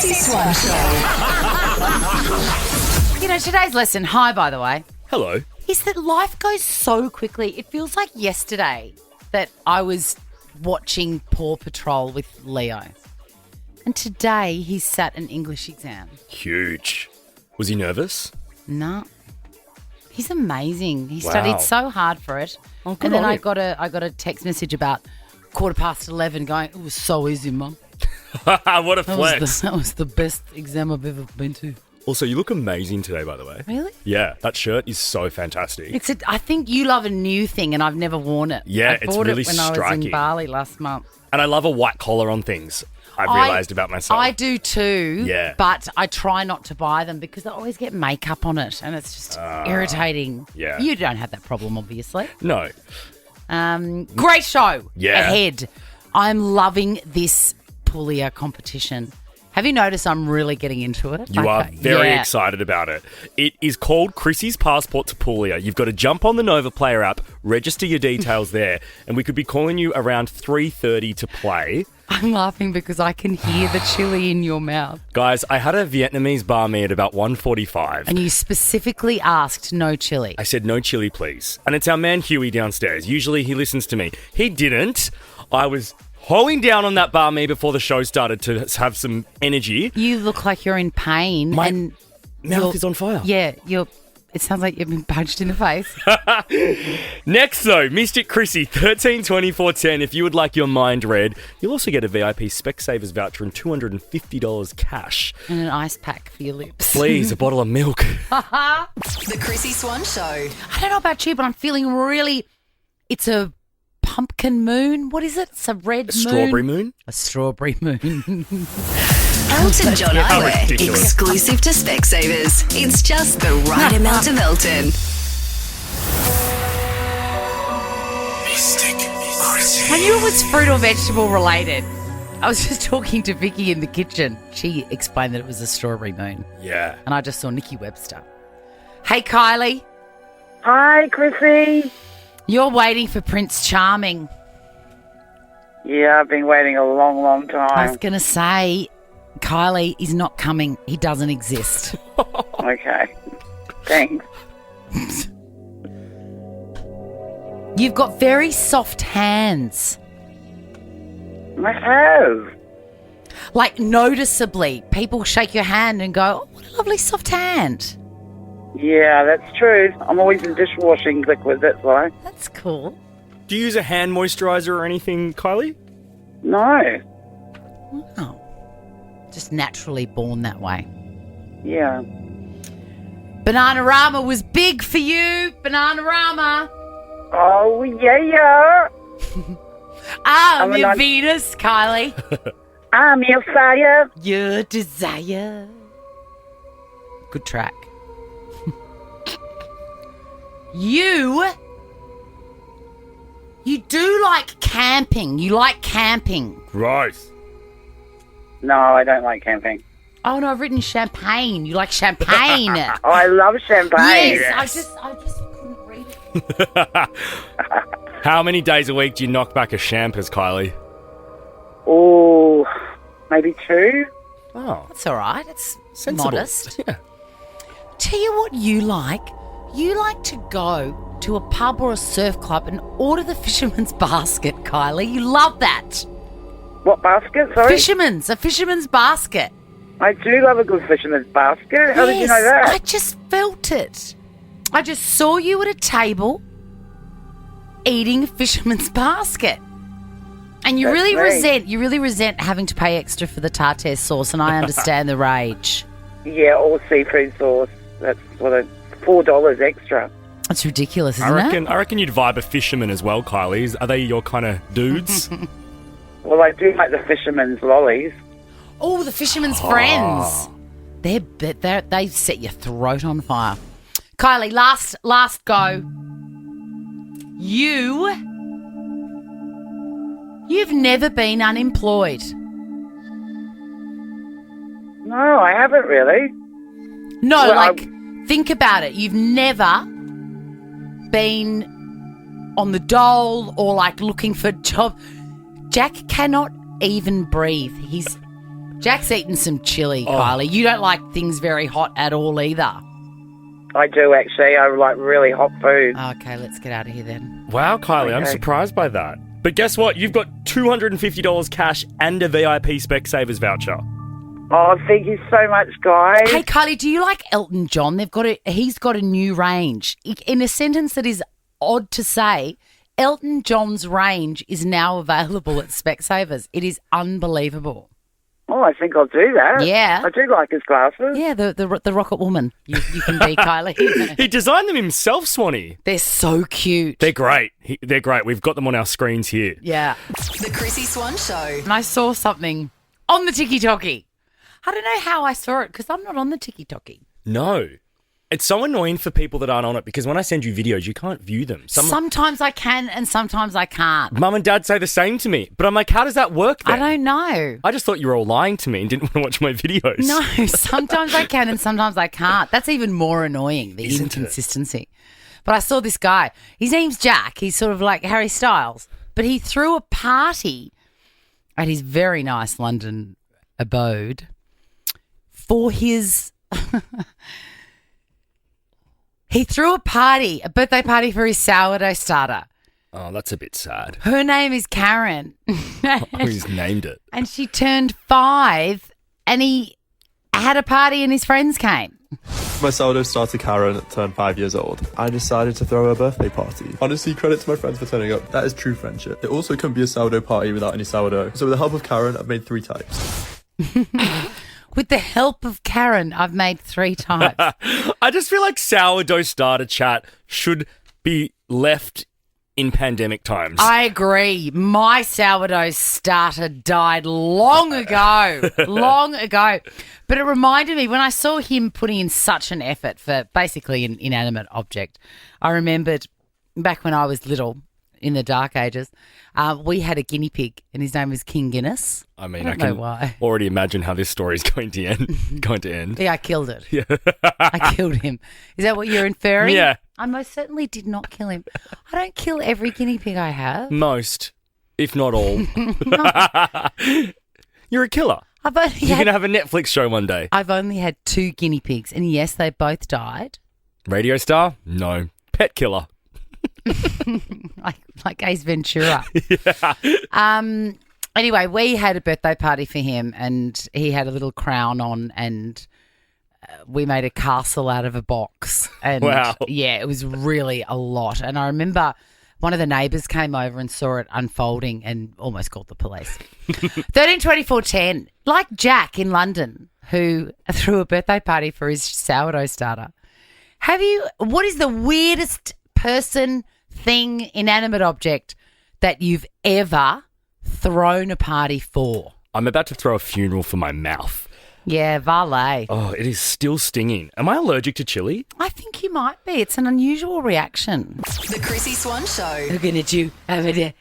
Chrissy Swan Show. You know, today's lesson, hi by the way, Hello. is that life goes so quickly. It feels like yesterday that I was watching Paw Patrol with Leo. And today he sat an English exam. Huge. Was he nervous? No. He's amazing. He studied so hard for it. Oh, good and then on I him. got a text message about 11:15 going, it was so easy, Mum. What a flex. That was the best exam I've ever been to. Also, you look amazing today, by the way. Really? Yeah, that shirt is so fantastic. I think you love a new thing and I've never worn it. Yeah, I it's bought really it when I was striking. in Bali last month. And I love a white collar on things. I've realised about myself. I do too. Yeah. But I try not to buy them because I always get makeup on it and it's just irritating. yeah. You don't have that problem, obviously. No. Great show Yeah. ahead. I'm loving this Puglia competition. Have you noticed I'm really getting into it? You are very excited about it. It is called Chrissy's Passport to Puglia. You've got to jump on the Nova Player app, register your details there, and we could be calling you around 3:30 to play. I'm laughing because I can hear the chili in your mouth. Guys, I had a Vietnamese bar me at about 1:45. And you specifically asked no chili. I said, no chili, please. And it's our man Huey downstairs. Usually he listens to me. He didn't. I was hoeing down on that bar me before the show started to have some energy. You look like you're in pain. My and mouth is on fire. Yeah, it sounds like you've been punched in the face. Next, though, Mystic Chrissy, 132410. If you would like your mind read, you'll also get a VIP Specsavers voucher and $250 cash. And an ice pack for your lips. Please, a bottle of milk. The Chrissy Swan Show. I don't know about you, but I'm feeling really... It's a pumpkin moon. What is it? It's a red moon. Strawberry moon? A strawberry moon. Elton John How Eyewear. ridiculous. Exclusive to Specsavers. It's just the right amount of Elton. Mystic Chrissy. I knew it was fruit or vegetable related. I was just talking to Vicky in the kitchen. She explained that it was a strawberry moon. Yeah. And I just saw Nikki Webster. Hey, Kylie. Hi, Chrissy. You're waiting for Prince Charming. Yeah, I've been waiting a long, long I was time. going to say, Kylie is not coming. He doesn't exist. Okay. Thanks. You've got very soft hands. I have. Like, noticeably. People shake your hand and go, oh, what a lovely soft hand. Yeah, that's true. I'm always in dishwashing liquid, that's why. That's cool. Do you use a hand moisturizer or anything, Kylie? No. Oh. Just naturally born that way. Yeah. Bananarama was big for you. Bananarama. Oh, yeah. I'm I'm your not- Venus, Kylie. I'm your fire. Your desire. Good track. You do like camping. You like camping. Gross. No, I don't like camping. Oh no, I've written champagne. You like champagne. Oh, I love champagne. Yes, I just couldn't read it. How many days a week do you knock back a champers, Kylie? Oh, maybe 2? Oh, That's all right. It's sensible. modest. Yeah. Tell you what you like. You like to go to a pub or a surf club and order the fisherman's basket, Kylie. You love that. What basket? Sorry? A fisherman's basket. I do love a good fisherman's basket. How did you know Yes, I that? just felt it. I just saw you at a table eating a fisherman's basket. And you That's really resent having to pay extra for the tartare sauce, and I understand the rage. Yeah, or seafood sauce. That's what $4 extra. That's ridiculous, isn't I reckon you'd vibe a fisherman as well, Kylie. Are they your kind of dudes? Well, I do like the fisherman's lollies. Oh, the fisherman's friends. They set your throat on fire. Kylie, last go. You've never been unemployed. No, I haven't really. No, Well, think about it. You've never been on the dole or looking for a job. Jack cannot even breathe. He's Jack's eaten some chili, Kylie. You don't like things very hot at all either. I do, actually. I like really hot food. Okay, let's get out of here then. Wow, Kylie, I'm Okay. surprised by that. But guess what? You've got $250 cash and a VIP Specsavers voucher. Oh, thank you so much, guys. Hey, Kylie, do you like Elton John? He's got a new range. In a sentence that is odd to say, Elton John's range is now available at Specsavers. It is unbelievable. Oh, I think I'll do that. Yeah. I do like his glasses. Yeah, the Rocket Woman you can be, Kylie. He designed them himself, Swanee. They're so cute. They're great. They're great. We've got them on our screens here. Yeah. The Chrissy Swan Show. And I saw something on the TikTok. I don't know how I saw it because I'm not on the TikTok. No. It's so annoying for people that aren't on it because when I send you videos, you can't view them. Sometimes I can and sometimes I can't. Mum and Dad say the same to me. But I'm like, how does that work then? I don't know. I just thought you were all lying to me and didn't want to watch my videos. No, sometimes I can and sometimes I can't. That's even more annoying, the Isn't it? inconsistency. But I saw this guy. His name's Jack. He's sort of like Harry Styles. But he threw a party at his very nice London abode for his... He threw a birthday party for his sourdough starter. Oh, that's a bit sad. Her name is Karen. Who's named it? And she turned 5 and he had a party and his friends came. My sourdough starter Karen turned 5 years old. I decided to throw her a birthday party. Honestly, credit to my friends for turning up. That is true friendship. It also couldn't be a sourdough party without any sourdough. So with the help of Karen, I've made 3 types. With the help of Karen, I've made 3 types. I just feel like sourdough starter chat should be left in pandemic times. I agree. My sourdough starter died long ago. Long ago. But it reminded me when I saw him putting in such an effort for basically an inanimate object. I remembered back when I was little, in the dark ages, we had a guinea pig and his name was King Guinness. I mean, I I don't know can why. already imagine how this story is going to end. Yeah, I killed it. Yeah. I killed him. Is that what you're inferring? Yeah. I most certainly did not kill him. I don't kill every guinea pig I have. Most, if not all. You're a killer. I've only You're had, going to have a Netflix show one day. I've only had 2 guinea pigs, and yes, they both died. Radio star? No. Pet killer. like Ace Ventura. Anyway, we had a birthday party for him, and he had a little crown on, and we made a castle out of a box. And Wow. yeah, it was really a lot. And I remember one of the neighbours came over and saw it unfolding and almost called the police. 13 24 10, like Jack in London, who threw a birthday party for his sourdough starter. What is the weirdest person, thing, inanimate object that you've ever thrown a party for? I'm about to throw a funeral for my mouth. Yeah, valet. Oh, it is still stinging. Am I allergic to chili? I think you might be. It's an unusual reaction. The Chrissy Swan Show. Looking at you. You're listening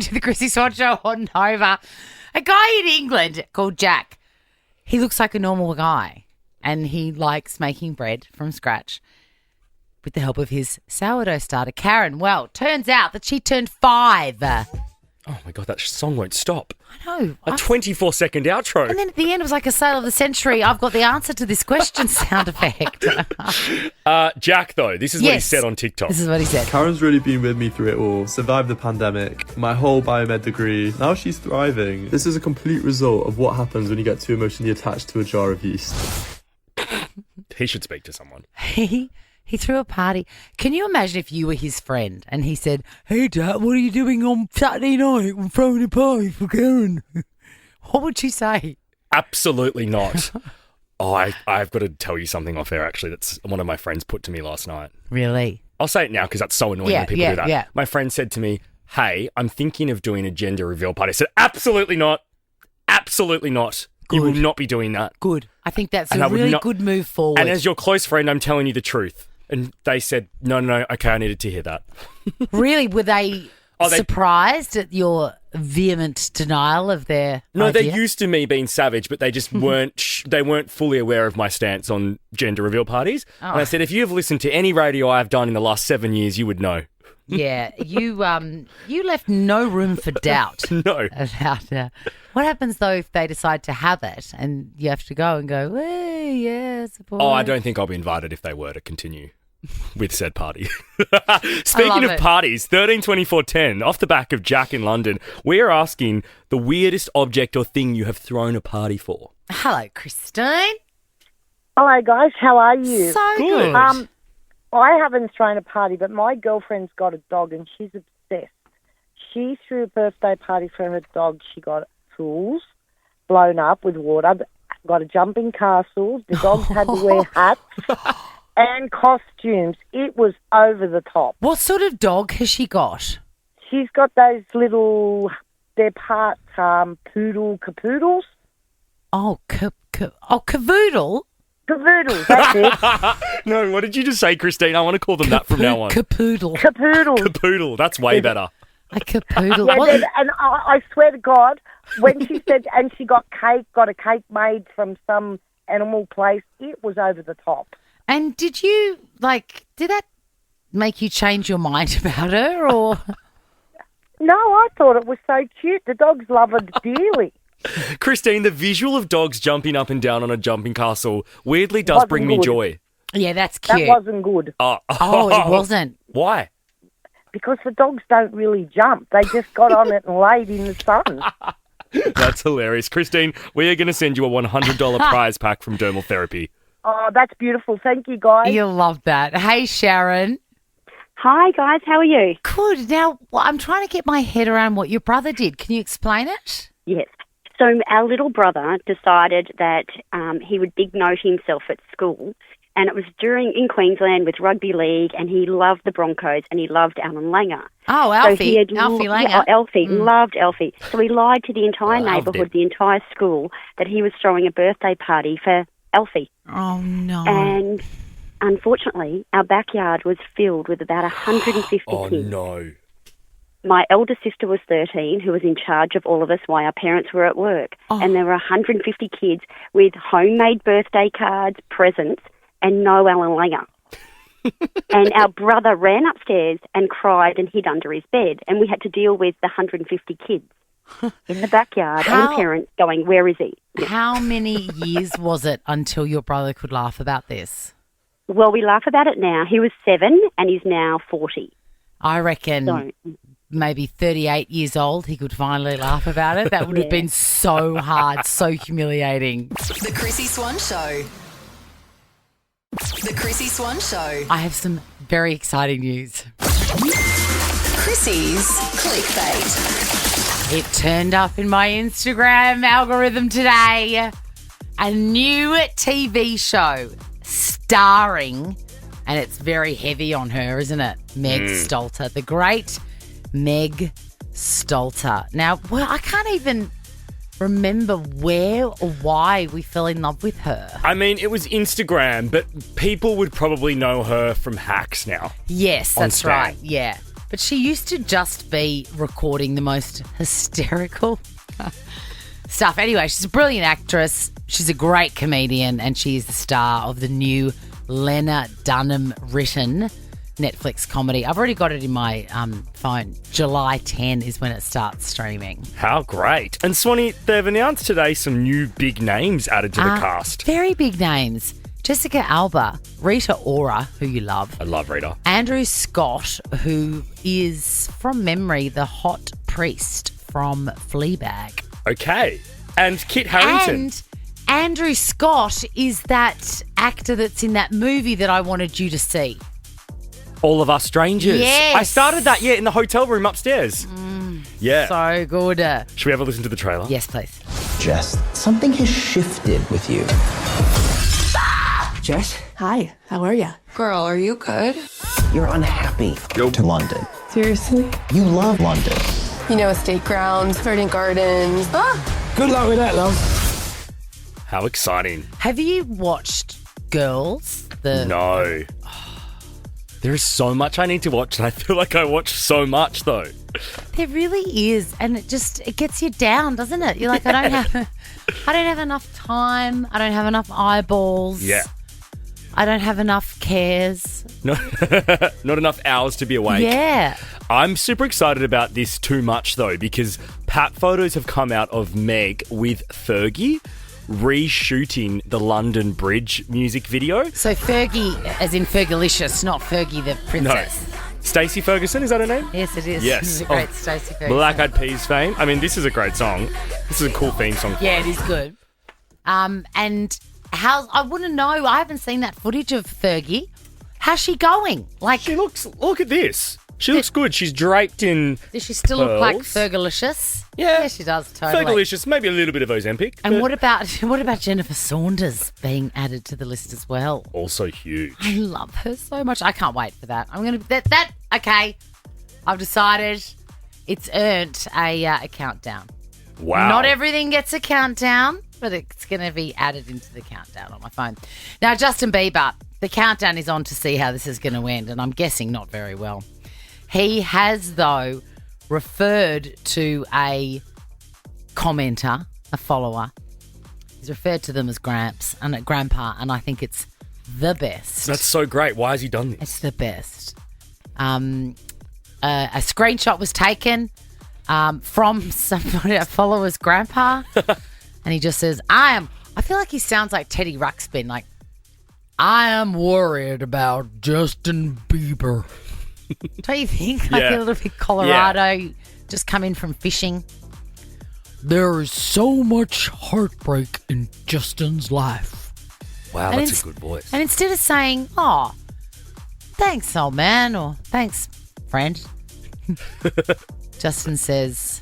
to the Chrissy Swan Show on Nova. A guy in England called Jack. He looks like a normal guy and he likes making bread from scratch with the help of his sourdough starter, Karen. Well, turns out that she turned 5. Oh my God, that song won't stop. I know. A 24-second outro. And then at the end, it was like a sale of the century. I've got the answer to this question sound effect. Jack, though, this is what he Yes. said on TikTok. This is what he said. Karen's really been with me through it all. Survived the pandemic, my whole biomed degree. Now she's thriving. This is a complete result of what happens when you get too emotionally attached to a jar of yeast. He should speak to someone. He threw a party. Can you imagine if you were his friend and he said, "Hey, Dad, what are you doing on Saturday night? I'm throwing a party for Karen." What would you say? Absolutely not. Oh, I've got to tell you something off air, actually. That's one of my friends put to me last night. Really? I'll say it now because that's so annoying Yeah, when people yeah, do that. yeah. My friend said to me, "Hey, I'm thinking of doing a gender reveal party." I said, "Absolutely not. Absolutely not. You will not be doing that." Good. I think that's And I a would really not- good move forward. And as your close friend, I'm telling you the truth. And they said, no, okay, I needed to hear that. Really? Were they Oh, they- surprised at your vehement denial of their No, idea? they're used to me being savage, but they just they weren't fully aware of my stance on gender reveal parties. And I said, if you have listened to any radio I've done in the last 7 years, you would know. Yeah, you left no room for doubt. No. About what happens though if they decide to have it and you have to go and go, hey, yes, boy. Oh, I don't think I'll be invited if they were to continue with said party. Speaking love of it. parties, 13 24 10, off the back of Jack in London, we are asking the weirdest object or thing you have thrown a party for. Hello, Christine. Hello, guys. How are you? So Good. good. I haven't thrown a party, but my girlfriend's got a dog and she's obsessed. She threw a birthday party for her dog. She got pools blown up with water, got a jumping castles. The dogs had to wear hats and costumes. It was over the top. What sort of dog has she got? She's got those little, they're part poodle capoodles. Oh, cavoodle. Cavoodles, that's it. No, what did you just say, Christine? I want to call them that from now on. Capoodle. Capoodles. Capoodle. That's way better. A capoodle. Yeah, What- and I swear to God, when she said, and she got a cake made from some animal place, it was over the top. And did that make you change your mind about her or? No, I thought it was so cute. The dogs love it dearly. Christine, the visual of dogs jumping up and down on a jumping castle weirdly does Wasn't bring me good. joy. Yeah, that's That cute. wasn't good Oh, it wasn't. Why? because the dogs don't really jump. They just got on it and laid in the sun. That's hilarious. Christine, we are going to send you a $100 prize pack from Dermal Therapy. Oh, that's beautiful. Thank you, guys. You'll love that. Hey, Sharon. Hi, guys. How are you? Good. Now, I'm trying to get my head around what your brother did. Can you explain it? Yes. So our little brother decided that he would big note himself at school, and it was in Queensland with rugby league, and he loved the Broncos and he loved Alan Langer. Oh, So Alfie. he had Alfie Langer. Yeah, Alfie. Loved Alfie. So he lied to the entire Loved neighbourhood, it. the entire school, that he was throwing a birthday party for Alfie. Oh, no. And unfortunately, our backyard was filled with about 150 Oh, kids. no. My elder sister was 13, who was in charge of all of us while our parents were at work. And there were 150 kids with homemade birthday cards, presents, and no Alan Langer. And our brother ran upstairs and cried and hid under his bed. And we had to deal with the 150 kids in the backyard How- and parents going, where is he? How many years was it until your brother could laugh about this? Well, we laugh about it now. He was 7 and he's now 40. I reckon So, maybe 38 years old, he could finally laugh about it. That would have been so hard, so humiliating. The Chrissy Swan Show. The Chrissy Swan Show. I have some very exciting news. Chrissy's Clickbait. It turned up in my Instagram algorithm today. A new TV show starring, and it's very heavy on her, isn't it? Meg Stalter, the great Meg Stalter. Now, well, I can't even remember where or why we fell in love with her. I mean, it was Instagram, but people would probably know her from Hacks now. Yes, On that's Stan. right. Yeah. But she used to just be recording the most hysterical stuff. Anyway, she's a brilliant actress. She's a great comedian, and she is the star of the new Lena Dunham written Netflix comedy. I've already got it in my phone. July 10 is when it starts streaming. How great. And Swanee, they've announced today some new big names added to the cast. Very big names. Jessica Alba, Rita Ora, who you love, I love Rita. Andrew Scott, who is, from memory, the hot priest from Fleabag. Okay. And Kit Harington. And Andrew Scott is that actor that's in that movie that I wanted you to see. All of Us Strangers. Yes. I started that, in the hotel room upstairs. Yeah. So good. Should we have a listen to the trailer? Yes, please. Jess, something has shifted with you. Jess, Hi, how are you? Girl, are you good? you're unhappy to London. Seriously? You love London. You know, estate grounds, Verdant Gardens. Good luck with that, love. How exciting. Have you watched Girls? No. There is so much I need to watch, and I feel like I watch so much, though. There really is, and it gets you down, doesn't it? You're like, I don't have enough time. I don't have enough eyeballs. Yeah. I don't have enough cares. Not enough hours to be awake. Yeah. I'm super excited about this too much, though, because pat photos have come out of Meg with Fergie reshooting the London Bridge music video. So Fergie, as in Fergalicious, not Fergie the princess. No. Stacey Ferguson, is that her name? Yes, it is. Yes. The great Stacey Ferguson. Black Eyed Peas fame. I mean, this is a great song. This is a cool theme song. Yeah, it is good. And how I want to know. I haven't seen that footage of Fergie. How's she going? Like, Look at this. She looks good. She's draped in does she still look like pearls. Fergalicious? Yeah. Yeah, she does totally. Fergalicious, maybe a little bit of Ozempic. And but what about Jennifer Saunders being added to the list as well? also huge. I love her so much. I can't wait for that. I'm gonna that. Okay, I've decided it's earned a countdown. Wow. Not everything gets a countdown, but it's going to be added into the countdown on my phone. Now, Justin Bieber, the countdown is on to see how this is going to end, and I'm guessing not very well. He has, though, referred to a commenter, a follower. He's referred to them as Gramps and Grandpa, and I think it's the best. That's so great. Why has he done this? It's the best. A screenshot was taken from somebody, a follower's grandpa, and he just says, I feel like he sounds like Teddy Ruxpin, like, I am worried about Justin Bieber. Don't you think? Like Yeah. a little bit Colorado, just come in from fishing. There is so much heartbreak in Justin's life. Wow, And that's it's- a good voice. And instead of saying, oh, thanks, old man, or thanks, friend, Justin says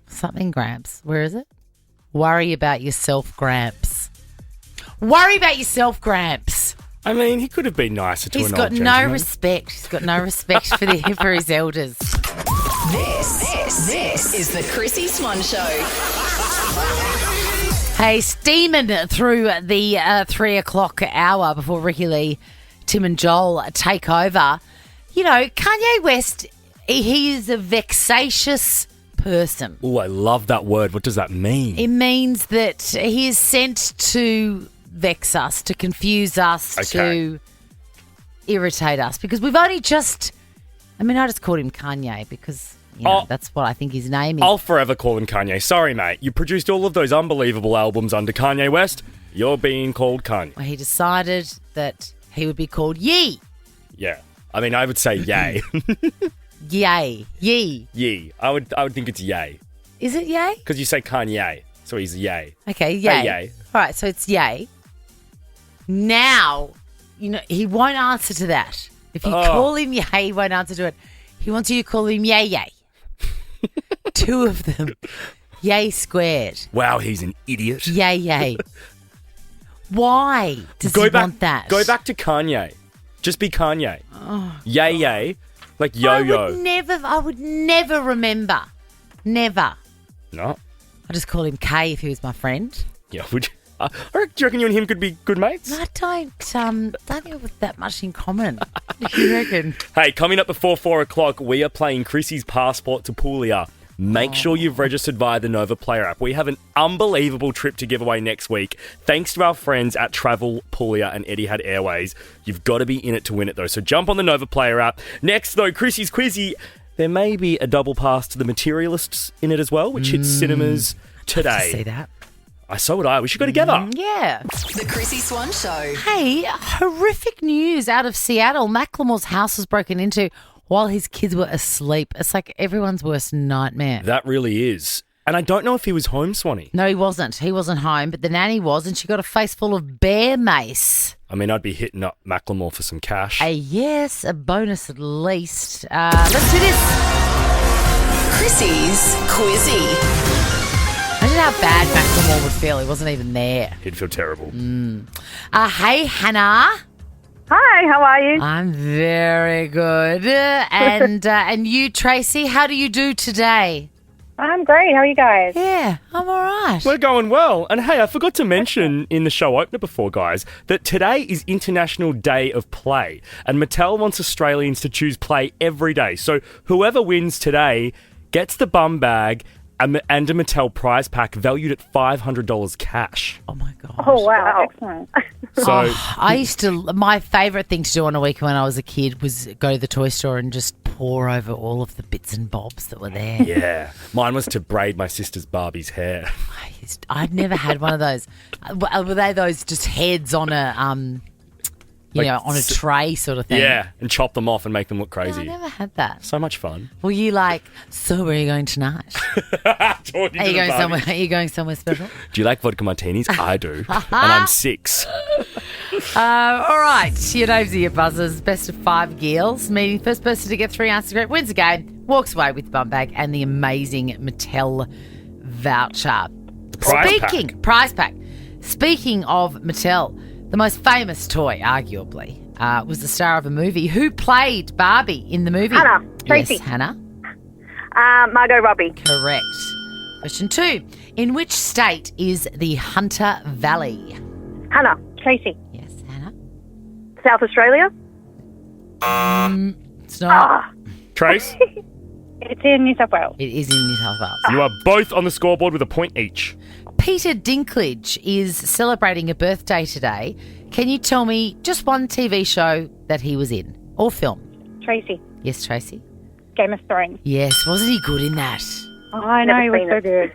something Gramps. Where is it? Worry about yourself, Gramps. Worry about yourself, Gramps. I mean, he could have been nicer to He's an got old no gentleman. respect. He's got no respect for his elders. This is the Chrissy Swan Show. Hey, steaming through the 3 o'clock hour before Ricky Lee, Tim and Joel take over. You know, Kanye West, he is a vexatious person. Oh, I love that word. What does that mean? It means that he is sent to vex us, to confuse us, to irritate us. Because we've only just... I mean, I just called him Kanye because, you know, that's what I think his name is. I'll forever call him Kanye. Sorry, mate. You produced all of those unbelievable albums under Kanye West. You're being called Kanye. Well, he decided that he would be called Yee. Yeah. I mean, I would say yay. Yay. Yee. Yee. I would think it's yay. Is it yay? Because you say Kanye, so he's yay. Okay, yay. Hey, yay. All right, so it's yay. Now, you know, he won't answer to that. If you call him yay, he won't answer to it. He wants you to call him yay yay. Two of them. Yay squared. Wow, he's an idiot. Yay yay. Why does he want that? Go back to Kanye. Just be Kanye. Yay yay. Like yo-yo. I would never remember. Never. No. I just call him K if he was my friend. Yeah, would you? Do you reckon you and him could be good mates? I don't think we've that much in common. You reckon? Hey, coming up before 4 o'clock, we are playing Chrissy's Passport to Puglia. Make sure you've registered via the Nova Player app. We have an unbelievable trip to give away next week. Thanks to our friends at Travel Puglia and Etihad Airways. You've got to be in it to win it, though. So jump on the Nova Player app. Next, though, Chrissy's Quizzy. There may be a double pass to The Materialists in it as well, which hits cinemas today. See that? So would I. We should go together. Yeah. The Chrissy Swan Show. Hey, horrific news out of Seattle. Macklemore's house was broken into while his kids were asleep. It's like everyone's worst nightmare. That really is. And I don't know if he was home, Swanee. No, he wasn't. He wasn't home, but the nanny was, and she got a face full of bear mace. I mean, I'd be hitting up Macklemore for some cash. Yes, a bonus at least. Let's do this. Chrissy's Quizzy. Imagine how bad Macklemore would feel. He wasn't even there. He'd feel terrible. Hey, Hannah. Hi, how are you? I'm very good. And you, Tracy, how do you do today? I'm great. How are you guys? Yeah, I'm all right. We're going well. And hey, I forgot to mention in the show opener before, guys, that today is International Day of Play. And Mattel wants Australians to choose play every day. So whoever wins today gets the bum bag and a Mattel prize pack valued at $500 cash. Oh my gosh. Oh, wow. Excellent. So I used to, my favourite thing to do on a weekend when I was a kid was go to the toy store and just pour over all of the bits and bobs that were there. yeah, mine was to braid my sister's Barbie's hair. I'd never had one of those. Were they those just heads on a, on a tray sort of thing? Yeah, and chop them off and make them look crazy. I never had that. So much fun. Were you like, so where are you going tonight? Are you going somewhere? Are you going somewhere special? Do you like vodka martinis? I do, and I'm 6. All right, your names are your buzzers. Best of 5 girls. Meaning first person to get 3 answers correct wins the game, walks away with the bum bag and the amazing Mattel voucher. Prize pack. Speaking of Mattel, the most famous toy, arguably, was the star of a movie. Who played Barbie in the movie? Hannah. Tracy. Yes, Hannah. Margot Robbie. Correct. Question 2. In which state is the Hunter Valley? Hannah. Tracy. Yes, Hannah. South Australia. It's not. Trace, It's in New South Wales. It is in New South Wales. you are both on the scoreboard with a point each. Peter Dinklage is celebrating a birthday today. Can you tell me just one TV show that he was in or film? Tracy. Yes, Tracy. Game of Thrones. Yes, wasn't he good in that? Oh, I know, he was so good.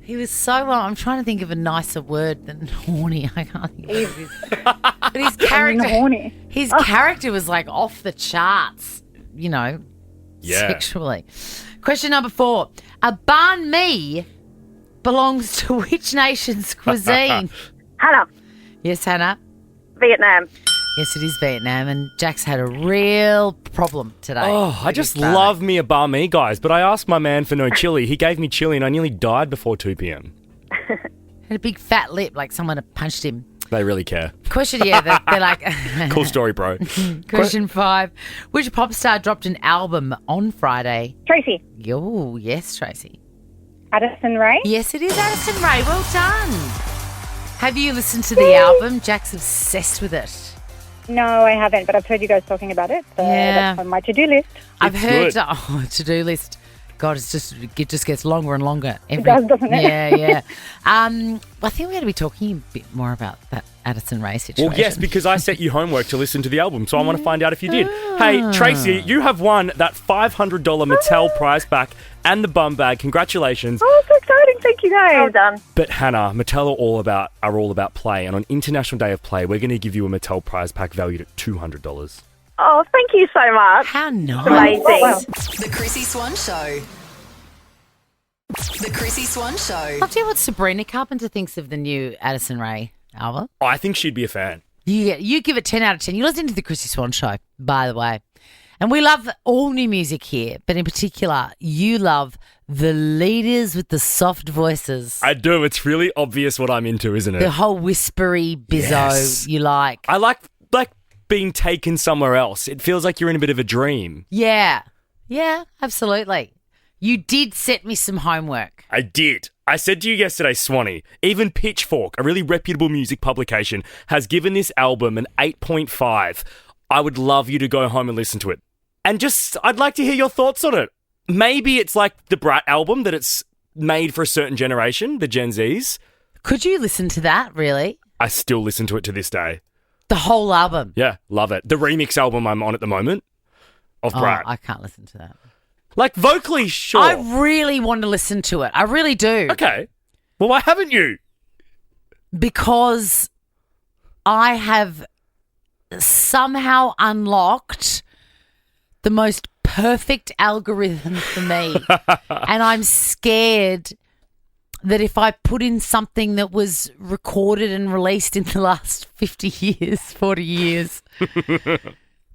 He was so well. I'm trying to think of a nicer word than horny. I can't think of it. But his character, horny. his character was like off the charts, Yeah. sexually. Question number 4. A banh mi belongs to which nation's cuisine? Hannah. Yes, Hannah. Vietnam. Yes, it is Vietnam, and Jack's had a real problem today. Oh, I just love me a banh mi, guys. But I asked my man for no chili. He gave me chili, and I nearly died before 2 p.m. Had a big fat lip, like someone had punched him. They really care. Question, they're like... Cool story, bro. Question 5. Which pop star dropped an album on Friday? Tracy. Oh, yes, Tracy. Addison Rae. Yes, it is Addison Rae. Well done. Have you listened to the album? Jack's obsessed with it. No, I haven't, but I've heard you guys talking about it. So Yeah. that's on my to-do list. I've heard... good. To-do list. God, it just gets longer and longer. It does, doesn't it? Yeah. I think we're going to be talking a bit more about that Addison Rae situation. Well, yes, because I set you homework to listen to the album, so I want to find out if you did. Hey, Tracy, you have won that $500 Mattel prize pack and the bum bag. Congratulations. Oh, so exciting. Thank you, guys. Well done. But Hannah, Mattel are all about play, and on International Day of Play, we're going to give you a Mattel prize pack valued at $200. Oh, thank you so much. How nice. Amazing. The Chrissy Swan Show. The Chrissy Swan Show. I'll tell you what Sabrina Carpenter thinks of the new Addison Rae album. I think she'd be a fan. You give it 10 out of 10. You listen to the Chrissy Swan Show, by the way. And we love all new music here, but in particular, you love the leaders with the soft voices. I do. It's really obvious what I'm into, isn't it? The whole whispery bizzo Yes. you like. I like being taken somewhere else. It feels like you're in a bit of a dream. Yeah, absolutely. You did set me some homework. I did. I said to you yesterday, Swanee, even Pitchfork, a really reputable music publication, has given this album an 8.5. I would love you to go home and listen to it. And I'd like to hear your thoughts on it. Maybe it's like the Brat album, that it's made for a certain generation, the Gen Zs. Could you listen to that, really? I still listen to it to this day. The whole album? Yeah, love it. The remix album I'm on at the moment of Brat. I can't listen to that. Like vocally, sure. I really want to listen to it. I really do. Okay. Well, why haven't you? Because I have somehow unlocked the most perfect algorithm for me. And I'm scared that if I put in something that was recorded and released in the last 50 years, 40 years,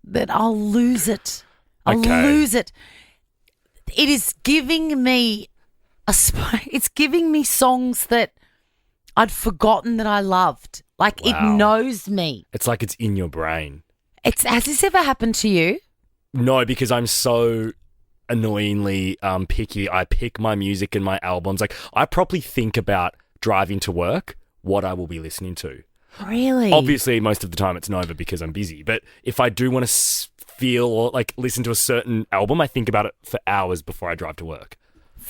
that I'll lose it. I'll lose it. It is giving me it's giving me songs that I'd forgotten that I loved. Like it knows me. It's like it's in your brain. Has this ever happened to you? No, because I'm so annoyingly picky. I pick my music and my albums. Like I properly think about driving to work what I will be listening to. Really? Obviously, most of the time it's Nova because I'm busy. But if I do want to feel or like listen to a certain album, I think about it for hours before I drive to work.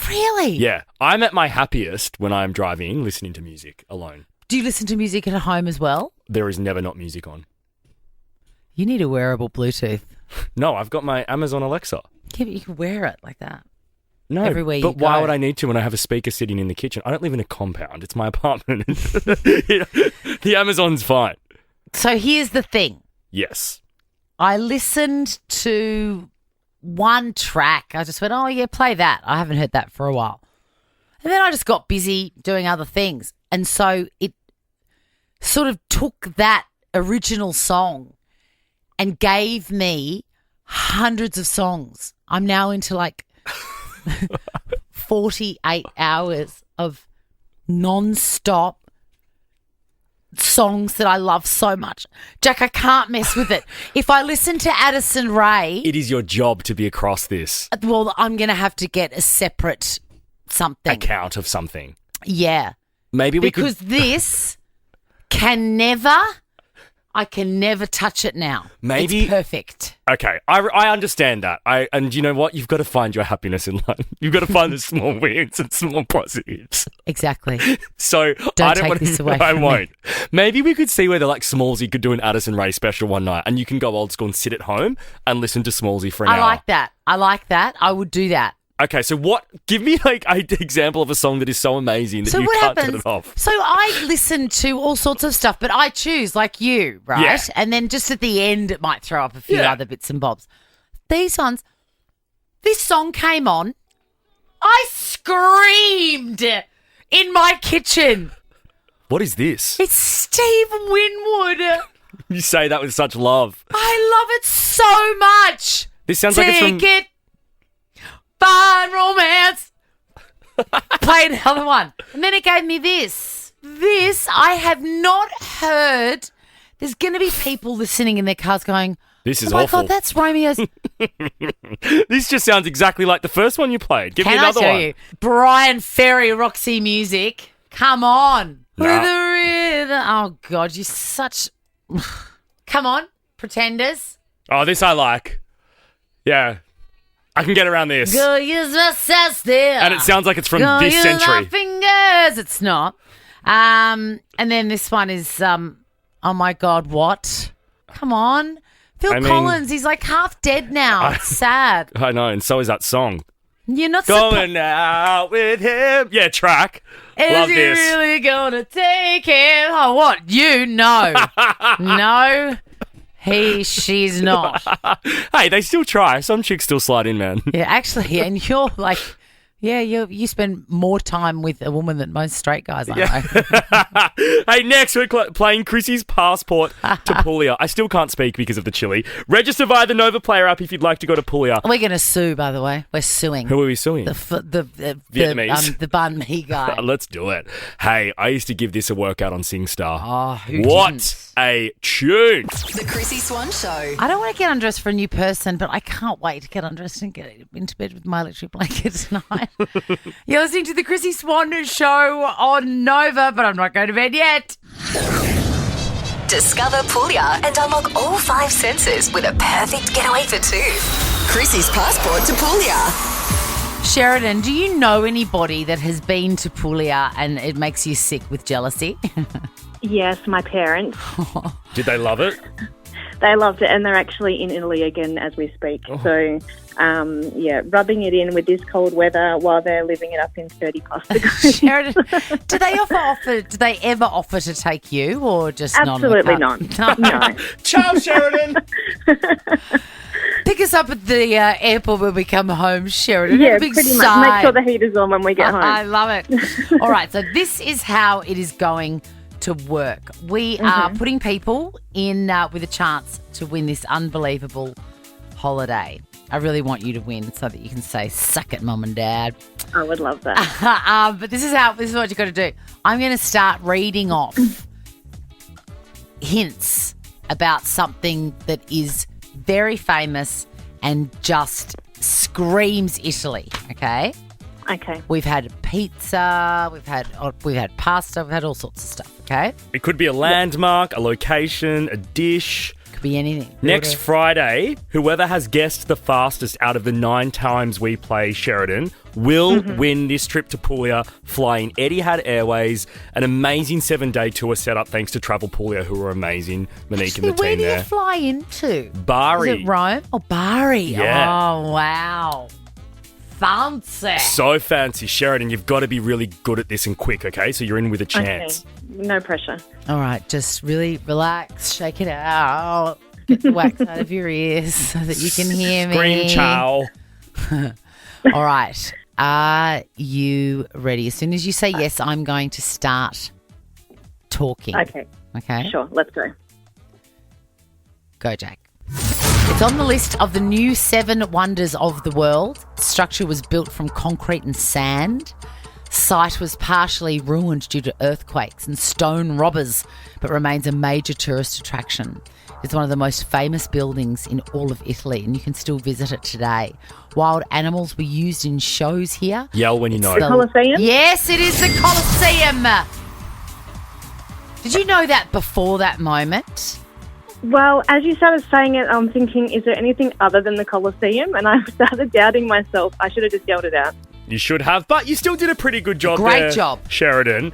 Really? Yeah. I'm at my happiest when I'm driving, listening to music alone. Do you listen to music at home as well? There is never not music on. You need a wearable Bluetooth. No, I've got my Amazon Alexa. Yeah, but you can wear it like that. No, Everywhere you but why go. would I need to when I have a speaker sitting in the kitchen? I don't live in a compound. It's my apartment. The Amazon's fine. So here's the thing. Yes. I listened to one track. I just went, oh, yeah, play that. I haven't heard that for a while. And then I just got busy doing other things. And so it sort of took that original song and gave me hundreds of songs. I'm now into like 48 hours of non-stop songs that I love so much. Jack, I can't mess with it. If I listen to Addison Rae, It is your job to be across this well, I'm going to have to get a separate something. account of something. Yeah. Maybe we Because could... this I can never touch it now. Maybe- It's perfect. Okay, I understand that. And you know what? You've got to find your happiness in life. You've got to find the small wins and small positives. Exactly. So I Don't don't take want this away I from me. won't. Maybe we could see whether like Smallsy could do an Addison Rae special one night, and you can go old school and sit at home and listen to Smallsy for an hour. I like that. I would do that. Okay, so what? Give me like an example of a song that is so amazing that So you what can't happens? turn it off. So I listen to all sorts of stuff, but I choose like you, right? Yeah. And then just at the end, it might throw up a few Yeah. other bits and bobs. These ones, this song came on. I screamed in my kitchen. What is this? It's Steve Winwood. You say that with such love. I love it so much. This sounds like it's from... Take it, find romance. Play another one. And then it gave me this. This I have not heard. There's going to be people listening in their cars going, This is oh my awful. God, that's Romeo's. This just sounds exactly like the first one you played. Give me Can I another tell one. you? Brian Ferry, Roxy Music. Come on. Nah. With the rhythm. Oh, God, you're such... Come on, Pretenders. Oh, this I like. Yeah. I can get around this. Go use my still. And it sounds like it's from Go this use century. my fingers. It's not. And then this one is, oh my God, what? Come on. Phil I mean- Collins, he's like half dead now. It's sad. I know, and so is that song. You're not Going out with him. Yeah, track. Is Love he this. really gonna take him? Oh, what? You know. No, she's not. Hey, they still try. Some chicks still slide in, man. Yeah, actually, and you're like, yeah, you spend more time with a woman than most straight guys I know. Hey, next we're playing Chrissy's Passport to Puglia. I still can't speak because of the chili. Register via the Nova Player app if you'd like to go to Puglia. We're going to sue, by the way. We're suing. Who are we suing? The Vietnamese. the banh mi guy. Let's do it. Hey, I used to give this a workout on SingStar. Oh, who What didn't? a tune. The Chrissy Swan Show. I don't want to get undressed for a new person, but I can't wait to get undressed and get into bed with my electric blanket tonight. You're listening to the Chrissy Swan Show on Nova, but I'm not going to bed yet. Discover Puglia and unlock all 5 senses with a perfect getaway for 2. Chrissy's Passport to Puglia. Sheridan, do you know anybody that has been to Puglia and it makes you sick with jealousy? Yes, my parents. Did they love it? They loved it, and they're actually in Italy again as we speak. So, rubbing it in with this cold weather while they're living it up in 30-plus degrees. Sheridan, do they ever offer to take you or just Absolutely not? not. No. Ciao, Sheridan. Pick us up at the airport when we come home, Sheridan. Yeah, Have a big pretty much. sigh. Make sure the heater's on when we get home. I love it. All right, so this is how it is going to work. We are putting people in with a chance to win this unbelievable holiday. I really want you to win so that you can say, suck it, Mum and Dad. I would love that. But this is what you've got to do. I'm going to start reading off hints about something that is very famous and just screams Italy, okay? Okay. We've had pizza, we've had pasta, we've had all sorts of stuff, okay? It could be a landmark, a location, a dish. Could be anything. Next Friday, whoever has guessed the fastest out of the 9 times we play Sheridan will win this trip to Puglia, flying Etihad Airways, an amazing 7-day tour set up thanks to Travel Puglia, who are amazing. Monique and the Where team do you there. fly into? Bari. Is it Rome? Oh, Bari. Yeah. Oh, wow. Fancy. So fancy. Sheridan, you've got to be really good at this and quick, okay? So you're in with a chance. Okay. No pressure. All right, just really relax, shake it out, get the wax out of your ears so that you can hear me. Scream chow. All right, are you ready? As soon as you say yes, I'm going to start talking. Okay. Okay? Sure, let's go. Go, Jack. It's on the list of the new 7 wonders of the world. The structure was built from concrete and sand. Site was partially ruined due to earthquakes and stone robbers, but remains a major tourist attraction. It's one of the most famous buildings in all of Italy, and you can still visit it today. Wild animals were used in shows here. Yell when you know. The Colosseum? Yes, it is the Colosseum. Did you know that before that moment? Well, as you started saying it, I'm thinking, is there anything other than the Colosseum? And I started doubting myself. I should have just yelled it out. You should have, but you still did a pretty good job Great there, job. Sheridan.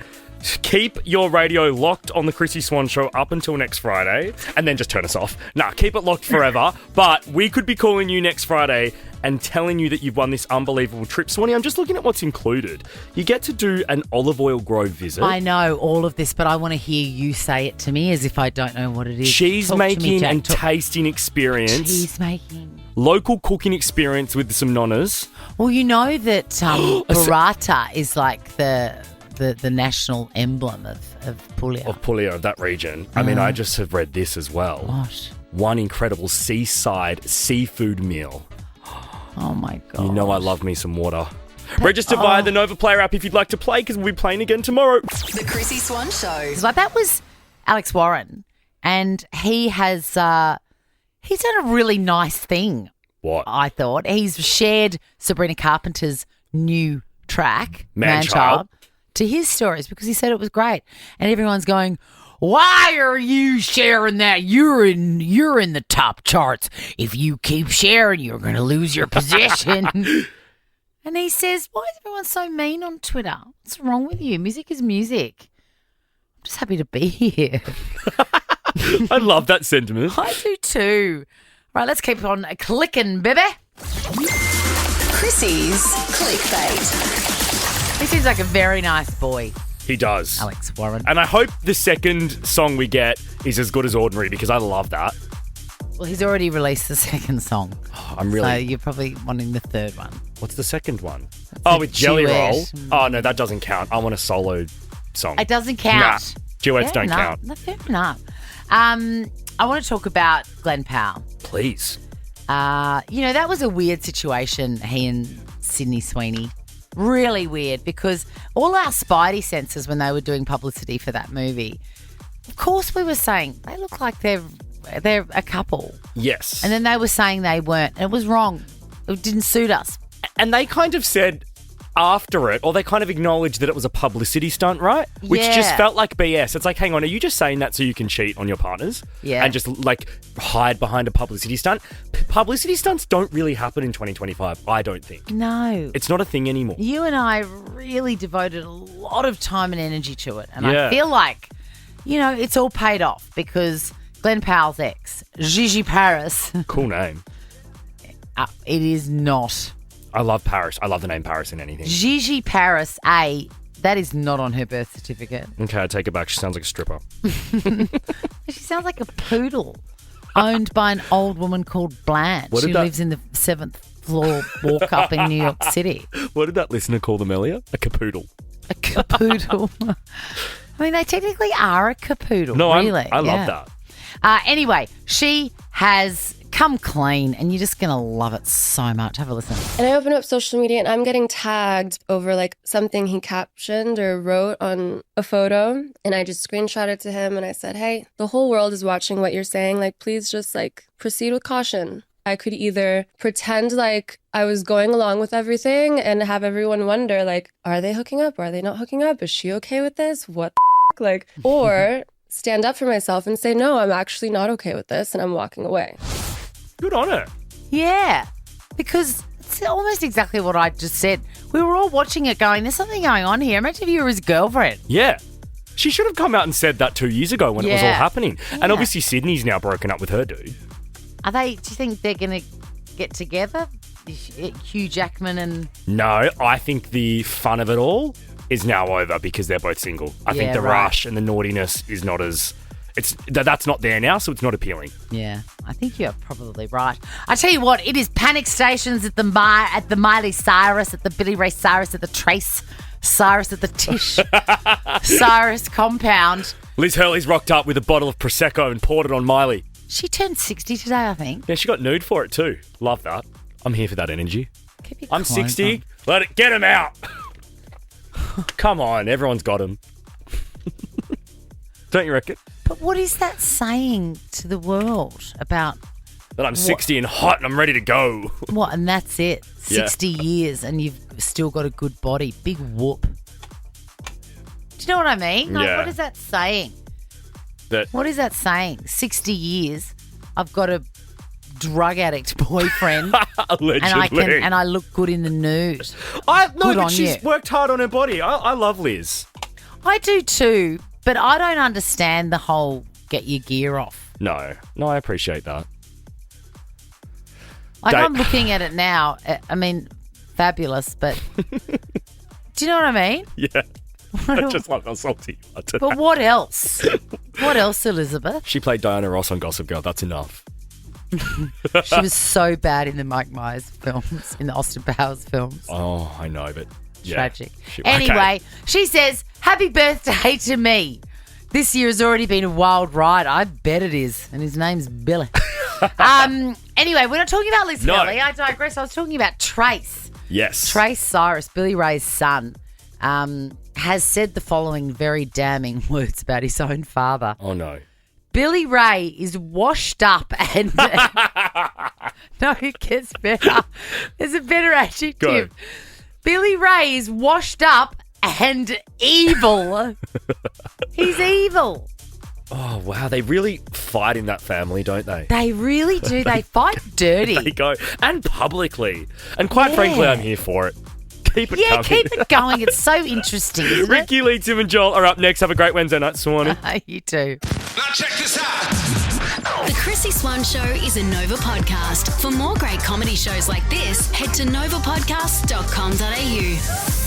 Keep your radio locked on the Chrissy Swan Show up until next Friday, and then just turn us off. Nah, keep it locked forever. But we could be calling you next Friday and telling you that you've won this unbelievable trip. Swanee, I'm just looking at what's included. You get to do an olive oil grove visit. I know all of this, but I want to hear you say it to me as if I don't know what it is. Cheese Talk to me, making Jack. and tasting experience. Cheese making. Local cooking experience with some nonnas. Well, you know that burrata is like the national emblem of Puglia. Of Puglia, of that region. I mean, I just have read this as well. What? One incredible seaside seafood meal. Oh, my God. You know I love me some water. Register via the Nova Player app if you'd like to play, because we'll be playing again tomorrow. The Chrissy Swan Show. It's like that was Alex Warren, and he has he's done a really nice thing. What? I thought he's shared Sabrina Carpenter's new track, Man-Child, to his stories because he said it was great, and everyone's going, "Why are you sharing that? You're in the top charts. If you keep sharing, you're going to lose your position." And he says, "Why is everyone so mean on Twitter? What's wrong with you? Music is music. I'm just happy to be here." I love that sentiment. I do too. Right, let's keep on clicking, baby. Chrissy's Clickbait. He seems like a very nice boy, He does. Alex Warren. And I hope the second song we get is as good as Ordinary, because I love that. Well, he's already released the second song. I'm really... So you're probably wanting the third one. What's the second one? a With Jelly duet. Roll. Oh, no, that doesn't count. I want a solo song. It doesn't count. Nah, duets Fair don't enough. count. No, fair enough. I want to talk about Glenn Powell. Please. That was a weird situation, he and Sydney Sweeney. Really weird, because all our spidey senses when they were doing publicity for that movie, of course we were saying they look like they're a couple. Yes. And then they were saying they weren't. And it was wrong. It didn't suit us. And they kind of said after it, or they kind of acknowledged that it was a publicity stunt, right? Which Yeah. just felt like BS. It's like, hang on, are you just saying that so you can cheat on your partners? Yeah. And just like hide behind a publicity stunt? Publicity stunts don't really happen in 2025, I don't think. No. It's not a thing anymore. You and I really devoted a lot of time and energy to it. And Yeah. I feel like, it's all paid off because Glenn Powell's ex, Gigi Paris, Cool name. it is not. I love Paris. I love the name Paris in anything. Gigi Paris, that is not on her birth certificate. Okay, I take it back. She sounds like a stripper. She sounds like a poodle owned by an old woman called Blanche What who did that- lives in the 7th floor walk up in New York City. What did that listener call them earlier? A capoodle. A capoodle. I mean, they technically are a capoodle. No, really. I love Yeah. that. Anyway, she has come clean and you're just going to love it so much. Have a listen. And I open up social media and I'm getting tagged over like something he captioned or wrote on a photo. And I just screenshot it to him and I said, "Hey, the whole world is watching what you're saying. Like, please just like proceed with caution." I could either pretend like I was going along with everything and have everyone wonder like, are they hooking up? Are they not hooking up? Is she okay with this? What the f-? Like, or stand up for myself and say, no, I'm actually not okay with this, and I'm walking away. Good on her. Yeah, because it's almost exactly what I just said. We were all watching it going, there's something going on here. Imagine if you were his girlfriend. Yeah. She should have come out and said that 2 years ago when it was all Yeah. happening. Yeah. And obviously Sydney's now broken up with her dude. Do you think they're going to get together? Hugh Jackman and... No, I think the fun of it all is now over because they're both single. I think the right. rush and the naughtiness is not as... That's not there now, so it's not appealing. Yeah, I think you're probably right. I tell you what, it is panic stations at the Miley Cyrus, at the Billy Ray Cyrus, at the Trace Cyrus, at the Tish Cyrus compound. Liz Hurley's rocked up with a bottle of Prosecco and poured it on Miley. She turned 60 today, I think. Yeah, she got nude for it too. Love that. I'm here for that energy. Keep your I'm clothes 60. on. Get him out. Come on, everyone's got him. Don't you reckon? But what is that saying to the world about That I'm 60 and hot and I'm ready to go. what? And that's it. Yeah. 60 years and you've still got a good body. Big whoop. Do you know what I mean? Like, Yeah. what is that saying? That What is that saying? 60 years, I've got a drug addict boyfriend allegedly. and I look good in the nude. No, Good but on she's you. worked hard on her body. I love Liz. I do too, but I don't understand the whole get your gear off. No, I appreciate that. Like, Don't- I'm looking at it now. I mean, fabulous, but do you know what I mean? Yeah. I just love how salty you are today. But what else? What else, Elizabeth? She played Diana Ross on Gossip Girl. That's enough. She was so bad in the Mike Myers films, in the Austin Powers films. Oh, I know, but yeah. Tragic. Okay. Anyway, she says, happy birthday to me. This year has already been a wild ride. I bet it is. And his name's Billy. Anyway, we're not talking about Liz No. Hurley. I digress. I was talking about Trace. Yes. Trace Cyrus, Billy Ray's son, has said the following very damning words about his own father. Oh, no. Billy Ray is washed up and... No, it gets better. There's a better adjective. Go. Billy Ray is washed up and evil. He's evil. Oh, wow. They really fight in that family, don't they? They really do. They fight dirty. They go. And publicly. And quite frankly, I'm here for it. Keep it coming. Keep it going. It's so interesting, isn't Ricky, Lee, Tim and Joel are up next. Have a great Wednesday night, Swanee. it? You too. Now check this out. The Chrissy Swan Show is a Nova podcast. For more great comedy shows like this, head to novapodcast.com.au.